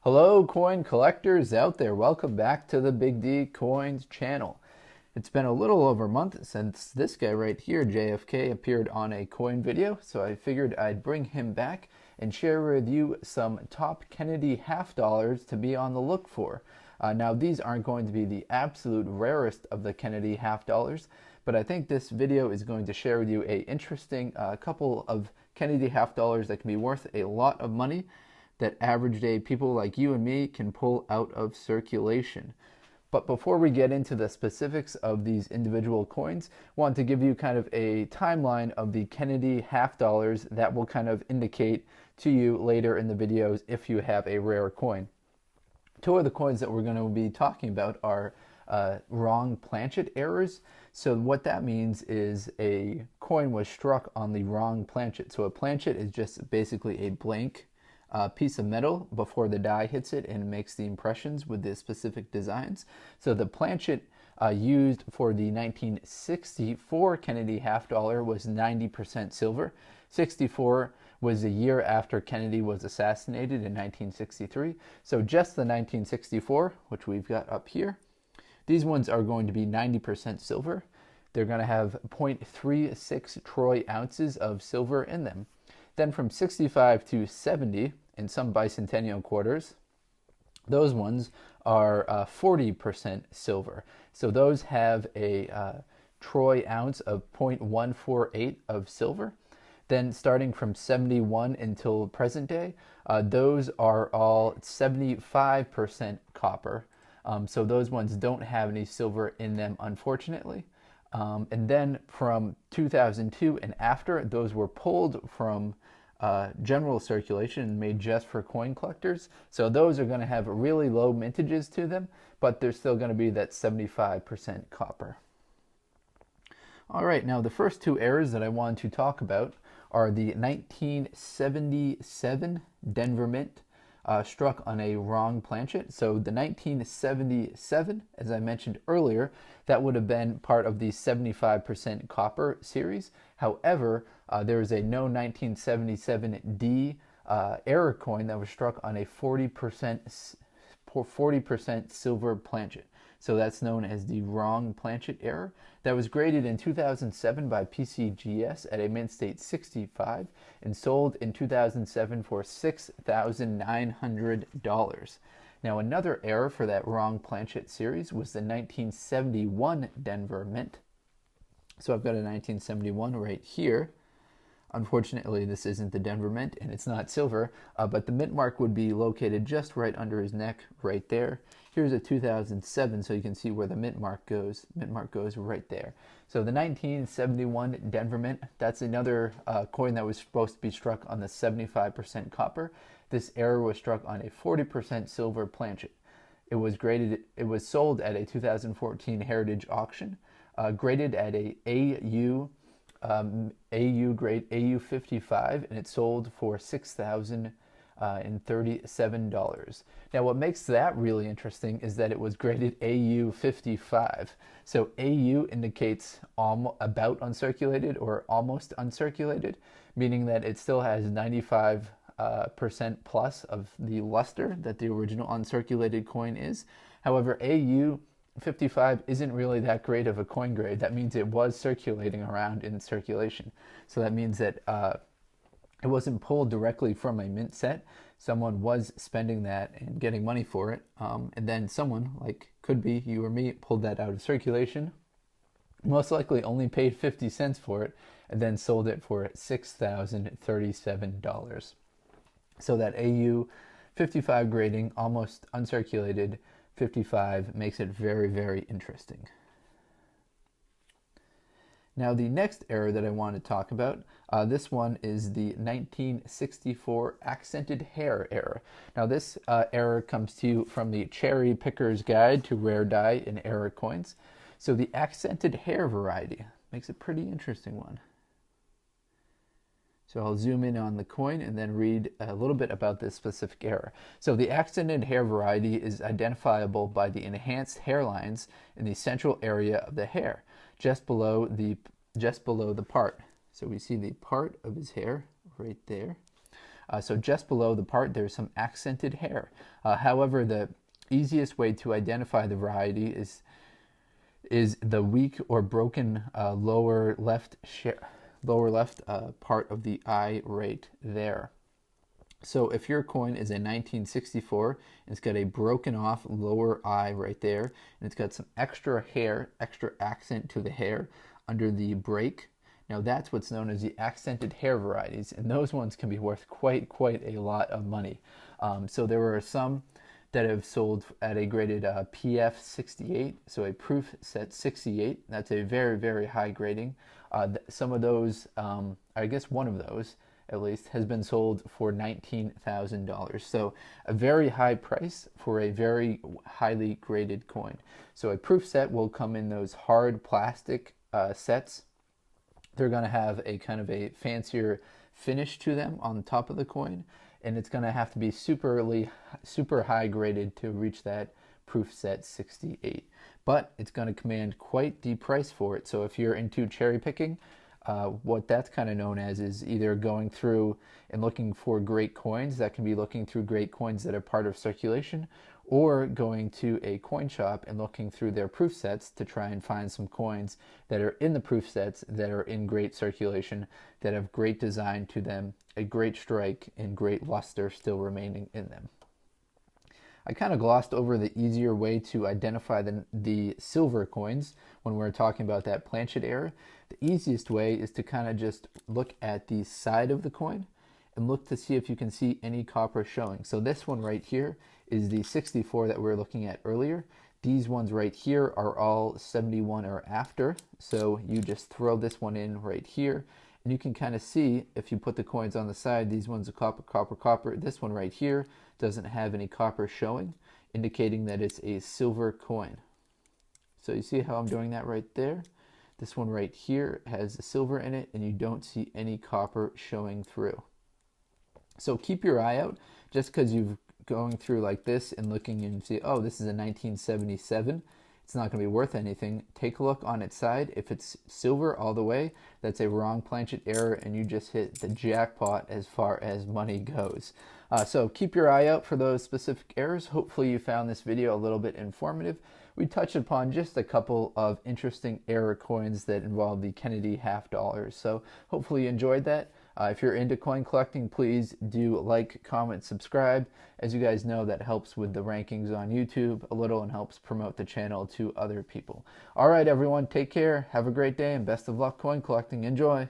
Hello, coin collectors out there. Welcome back to the Big D Coins channel. It's been a little over a month since this guy right here, JFK, appeared on a coin video, so I figured I'd bring him back and share with you some top Kennedy half dollars to be on the look for. Now, these aren't going to be the absolute rarest of the Kennedy half dollars, but I think this video is going to share with you a interesting couple of Kennedy half dollars that can be worth a lot of money that average day people like you and me can pull out of circulation. But before we get into the specifics of these individual coins, I want to give you kind of a timeline of the Kennedy half dollars that will kind of indicate to you later in the videos if you have a rare coin. Two of the coins that we're going to be talking about are wrong planchet errors. So what that means is a coin was struck on the wrong planchet. So a planchet is just basically a blank piece of metal before the die hits it and makes the impressions with the specific designs. So the planchet used for the 1964 Kennedy half dollar was 90% silver. 64 was a year after Kennedy was assassinated in 1963. So just the 1964, which we've got up here, these ones are going to be 90% silver. They're going to have 0.36 troy ounces of silver in them. Then from 65 to 70 in some bicentennial quarters, those ones are 40% silver. So those have a troy ounce of 0.148 of silver. Then starting from 71 until present day, those are all 75% copper. So those ones don't have any silver in them, unfortunately. And then from 2002 and after, those were pulled from general circulation and made just for coin collectors. So those are going to have really low mintages to them, but they're still going to be that 75% copper. All right, now the first two errors that I want to talk about are the 1977 Denver Mint struck on a wrong planchet. So the 1977, as I mentioned earlier, that would have been part of the 75% copper series. However, there is a no 1977D error coin that was struck on a 40% silver planchet. So that's known as the wrong planchet error. That was graded in 2007 by PCGS at a mint state 65 and sold in 2007 for $6,900. Now another error for that wrong planchet series was the 1971 Denver Mint. So I've got a 1971 right here. Unfortunately, this isn't the Denver Mint and it's not silver, but the mint mark would be located just right under his neck right there. Here's a 2007, so you can see where the mint mark goes. Mint mark goes right there. So the 1971 Denver Mint, that's another coin that was supposed to be struck on the 75% copper. This error was struck on a 40% silver planchet. It was sold at a 2014 Heritage auction, graded at a AU grade AU55, and it sold for $6,037. Now what makes that really interesting is that it was graded AU55. So AU indicates about uncirculated or almost uncirculated, meaning that it still has 95% plus of the luster that the original uncirculated coin is. However, AU55 isn't really that great of a coin grade. That means it was circulating around in circulation. So that means that it wasn't pulled directly from a mint set. Someone was spending that and getting money for it. And then someone, like could be you or me, pulled that out of circulation. Most likely only paid 50 cents for it and then sold it for $6,037. So that AU55 grading, almost uncirculated, 55 makes it very, very interesting. Now the next error that I want to talk about, this one is the 1964 accented hair error. Now this error comes to you from the Cherry Picker's Guide to Rare Die and Error Coins. So the accented hair variety makes a pretty interesting one. So I'll zoom in on the coin and then read a little bit about this specific error. So the accented hair variety is identifiable by the enhanced hairlines in the central area of the hair, just below the part. So we see the part of his hair right there. So just below the part, there's some accented hair. However, the easiest way to identify the variety is the weak or broken lower left part of the eye right there. So if your coin is a 1964, it's got a broken off lower eye right there, and it's got some extra hair, extra accent to the hair under the break. Now that's what's known as the accented hair varieties, and those ones can be worth quite a lot of money. So there were some that have sold at a graded PF 68, so a proof set 68. That's a very high grading. Some of those, I guess one of those at least, has been sold for $19,000. So a very high price for a very highly graded coin. So a proof set will come in those hard plastic sets. They're going to have a kind of a fancier finish to them on the top of the coin, and it's going to have to be super high graded to reach that proof set 68. But it's going to command quite the price for it. So if you're into cherry picking, what that's kind of known as is either going through and looking for great coins. That can be looking through great coins that are part of circulation, or going to a coin shop and looking through their proof sets to try and find some coins that are in the proof sets that are in great circulation, that have great design to them, a great strike, and great luster still remaining in them. I kind of glossed over the easier way to identify the silver coins when we're talking about that Planchet era. The easiest way is to kind of just look at the side of the coin and look to see if you can see any copper showing. So this one right here is the 64 that we were looking at earlier. These ones right here are all 71 or after. So you just throw this one in right here, and you can kind of see if you put the coins on the side, these ones are copper. This one right here doesn't have any copper showing, indicating that it's a silver coin. So you see how I'm doing that right there? This one right here has the silver in it, and you don't see any copper showing through. So keep your eye out. Just because you've going through like this and looking and see, oh, this is a 1977, it's not going to be worth anything. Take a look on its side. If it's silver all the way, that's a wrong Planchet error, and you just hit the jackpot as far as money goes. So keep your eye out for those specific errors. Hopefully you found this video a little bit informative. We touched upon just a couple of interesting error coins that involve the Kennedy half dollars. So hopefully you enjoyed that. If you're into coin collecting, please do like, comment, subscribe. As you guys know, that helps with the rankings on YouTube a little and helps promote the channel to other people. All right, everyone, take care. Have a great day and best of luck coin collecting. Enjoy.